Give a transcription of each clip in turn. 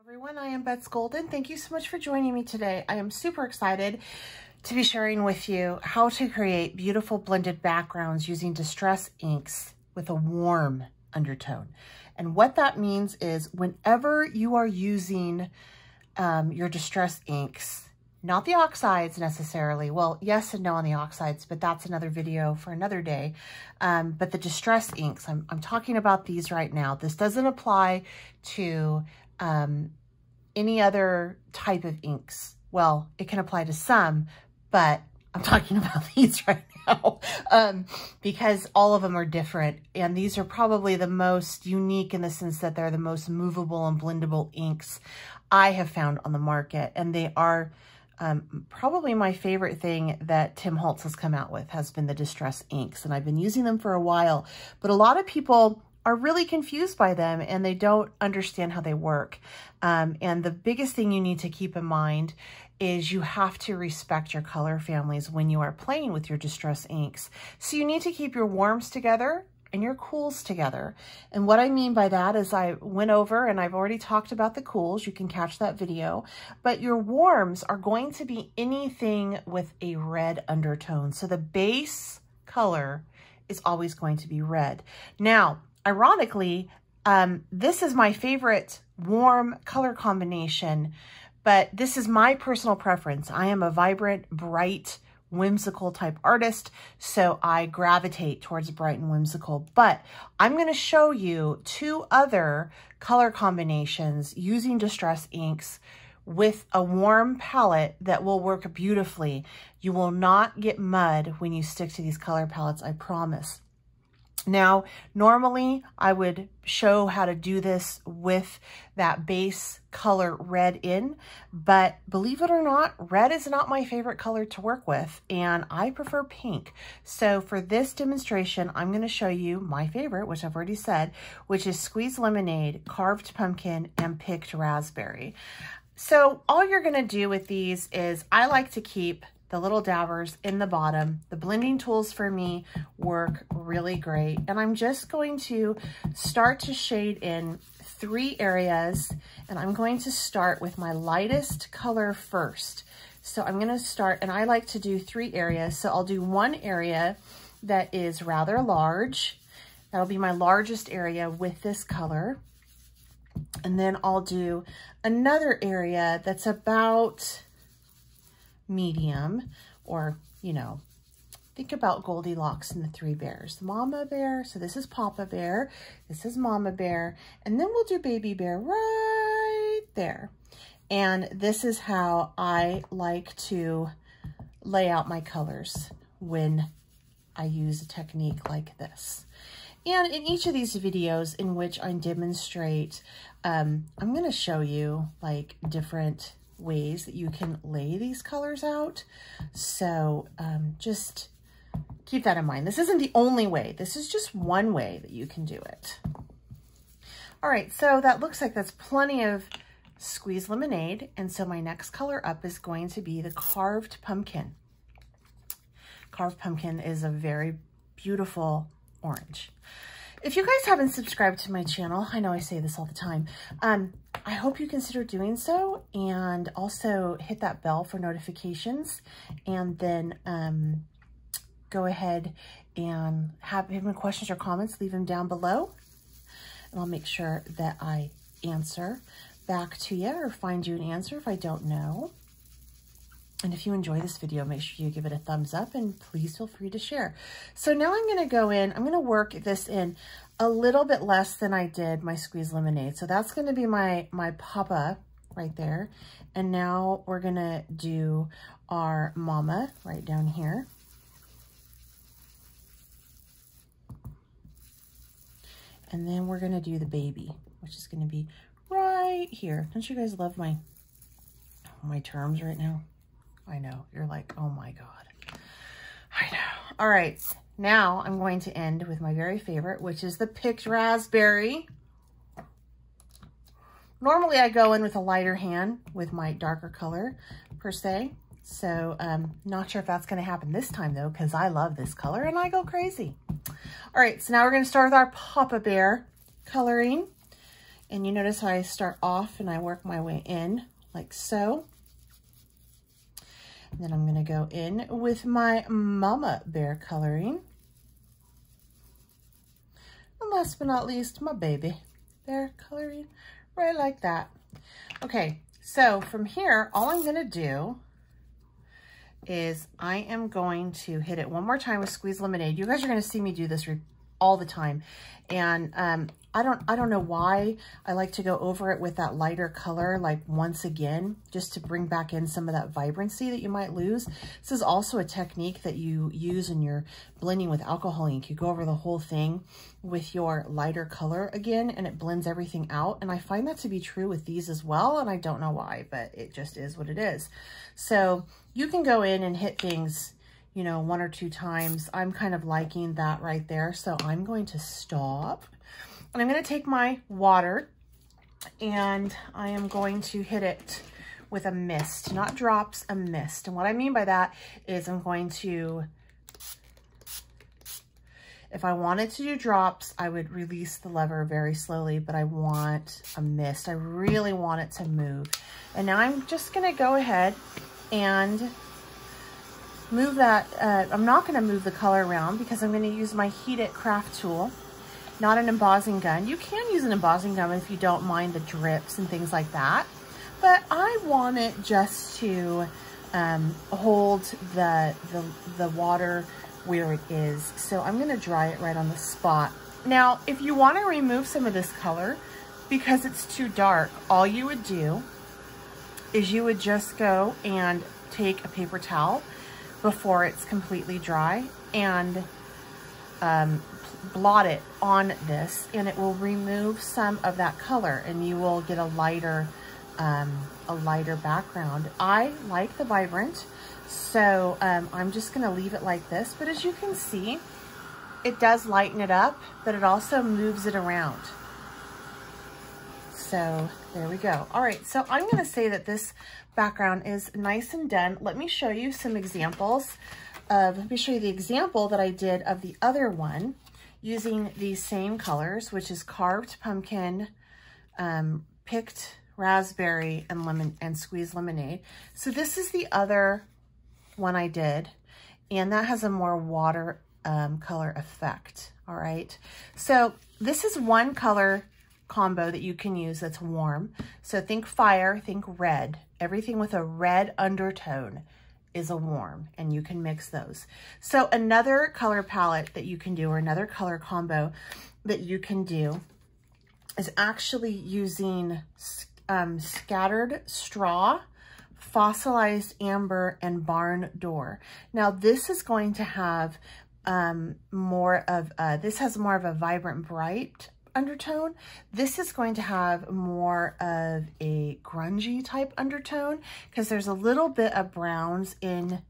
Everyone, I am Bets Golden. Thank you so much for joining me today. I am super excited to be sharing with you how to create beautiful blended backgrounds using distress inks with a warm undertone. And what that means is whenever you are using your distress inks, not the oxides necessarily. Well, yes and no on the oxides, but that's another video for another day. But the distress inks, I'm talking about these right now. This doesn't apply to any other type of inks. Well, it can apply to some, but I'm talking about these right now because all of them are different. And these are probably the most unique in the sense that they're the most movable and blendable inks I have found on the market. And they are probably my favorite thing that Tim Holtz has come out with has been the distress inks. And I've been using them for a while, but a lot of people are really confused by them and they don't understand how they work. And the biggest thing you need to keep in mind is you have to respect your color families when you are playing with your distress inks. So you need to keep your warms together and your cools together. And what I mean by that is I went over and I've already talked about the cools. You can catch that video, but your warms are going to be anything with a red undertone. So the base color is always going to be red. Now, ironically, this is my favorite warm color combination, but this is my personal preference. I am a vibrant, bright, whimsical type artist, so I gravitate towards bright and whimsical. But I'm going to show you two other color combinations using distress inks with a warm palette that will work beautifully. You will not get mud when you stick to these color palettes, I promise. Now, normally I would show how to do this with that base color red in, but believe it or not, red is not my favorite color to work with, and I prefer pink. So for this demonstration, I'm going to show you my favorite, which I've already said, which is Squeezed Lemonade, Carved Pumpkin, and Picked Raspberry. So all you're going to do with these is I like to keep the little dabbers in the bottom. The blending tools for me work really great. And I'm just going to start to shade in 3 areas. And I'm going to start with my lightest color first. So I'm going to start, and I like to do 3 areas. So I'll do one area that is rather large. That'll be my largest area with this color. And then I'll do another area that's about medium, or, you know, think about Goldilocks and the 3 bears. Mama bear, so this is Papa bear, this is Mama bear, and then we'll do baby bear right there. And this is how I like to lay out my colors when I use a technique like this. And in each of these videos in which I demonstrate, I'm going to show you like different ways that you can lay these colors out. So just keep that in mind. This isn't the only way. This is just one way that you can do it. All right, so that looks like that's plenty of Squeezed Lemonade. And so my next color up is going to be the Carved Pumpkin. Carved Pumpkin is a very beautiful orange. If you guys haven't subscribed to my channel, I know I say this all the time, I hope you consider doing so, and also hit that bell for notifications, and then go ahead and have any questions or comments, leave them down below, and I'll make sure that I answer back to you or find you an answer if I don't know. And if you enjoy this video, make sure you give it a thumbs up, and please feel free to share. So now I'm going to go in, I'm going to work this in a little bit less than I did my Squeezed Lemonade. So that's going to be my Papa right there. And now we're going to do our Mama right down here. And then we're going to do the baby, which is going to be right here. Don't you guys love my terms right now? I know, you're like, oh my God. I know. All right, now I'm going to end with my very favorite, which is the Picked Raspberry. Normally I go in with a lighter hand with my darker color per se. So not sure if that's gonna happen this time though, because I love this color and I go crazy. All right, so now we're gonna start with our Papa Bear coloring. And you notice how I start off and I work my way in like so. And then I'm going to go in with my Mama Bear coloring. And last but not least, my Baby Bear coloring, right like that. Okay, so from here, all I'm going to do is I am going to hit it one more time with Squeeze Lemonade. You guys are going to see me do this all the time. And I don't know why I like to go over it with that lighter color, like once again, just to bring back in some of that vibrancy that you might lose. This is also a technique that you use in your blending with alcohol ink. You go over the whole thing with your lighter color again, and it blends everything out. And I find that to be true with these as well. And I don't know why, but it just is what it is. So you can go in and hit things, you know, 1 or 2 times. I'm kind of liking that right there. So I'm going to stop. And I'm going to take my water and I am going to hit it with a mist, not drops, a mist. And what I mean by that is I'm going to, if I wanted to do drops, I would release the lever very slowly, but I want a mist. I really want it to move. And now I'm just going to go ahead and move that. I'm not going to move the color around because I'm going to use my Heat It craft tool. Not an embossing gun. You can use an embossing gun if you don't mind the drips and things like that. But I want it just to hold the water where it is. So I'm going to dry it right on the spot. Now, if you want to remove some of this color because it's too dark, all you would do is you would just go and take a paper towel before it's completely dry and blot it on this, and it will remove some of that color and you will get a lighter background. I like the vibrant, so I'm just going to leave it like this. But as you can see, it does lighten it up, but it also moves it around. So there we go. All right, so I'm going to say that this background is nice and done. Let me show you some examples of, let me show you the example that I did of the other one using these same colors, which is Carved Pumpkin, Picked Raspberry, and Lemon and Squeezed Lemonade. So this is the other one I did, and that has a more water color effect. All right, so this is one color combo that you can use that's warm. So think fire, think red. Everything with a red undertone is a warm, and you can mix those. So another color palette that you can do, or another color combo that you can do, is actually using Scattered Straw, Fossilized Amber, and Barn Door. Now this is going to have more of a vibrant, bright undertone. This is going to have more of a grungy type undertone because there's a little bit of browns in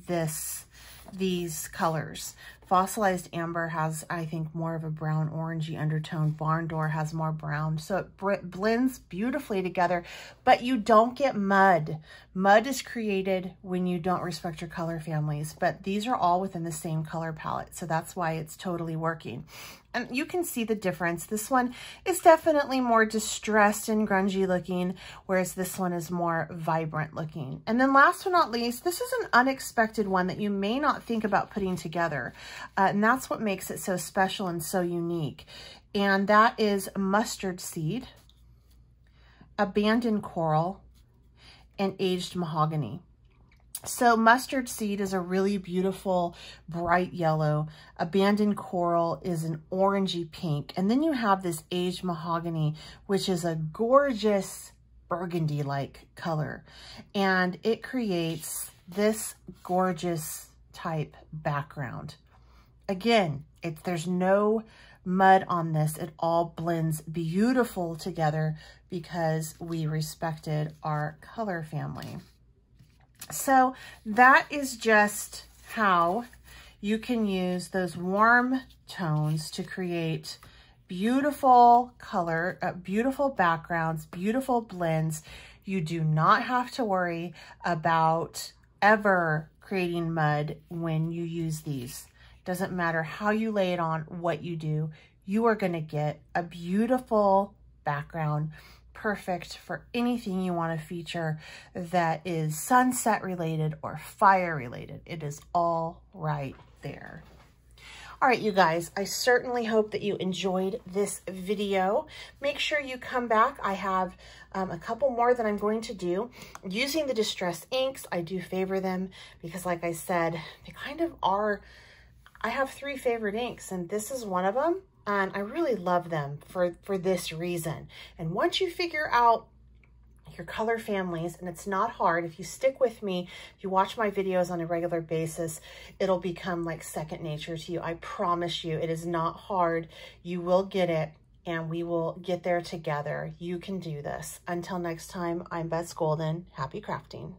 these colors. Fossilized Amber has, I think, more of a brown orangey undertone. Barn Door has more brown. So it blends beautifully together, but you don't get mud. Mud is created when you don't respect your color families, but these are all within the same color palette. So that's why it's totally working. And you can see the difference. This one is definitely more distressed and grungy looking, whereas this one is more vibrant looking. And then last but not least, this is an unexpected one that you may not think about putting together. And that's what makes it so special and so unique. And that is Mustard Seed, Abandoned Coral, and Aged Mahogany. So Mustard Seed is a really beautiful bright yellow. Abandoned Coral is an orangey pink. And then you have this Aged Mahogany, which is a gorgeous burgundy-like color. And it creates this gorgeous type background. Again, there's no mud on this. It all blends beautiful together because we respected our color family. So that is just how you can use those warm tones to create beautiful color, beautiful backgrounds, beautiful blends. You do not have to worry about ever creating mud when you use these. Doesn't matter how you lay it on, what you do, you are going to get a beautiful background, perfect for anything you want to feature that is sunset related or fire related. It is all right there. All right, you guys, I certainly hope that you enjoyed this video. Make sure you come back. I have a couple more that I'm going to do. Using the distress inks, I do favor them because, like I said, they kind of are, I have 3 favorite inks, and this is one of them, and I really love them for this reason. And once you figure out your color families, and it's not hard. If you stick with me, if you watch my videos on a regular basis, it'll become like second nature to you. I promise you, it is not hard. You will get it, and we will get there together. You can do this. Until next time, I'm Beth Golden. Happy crafting.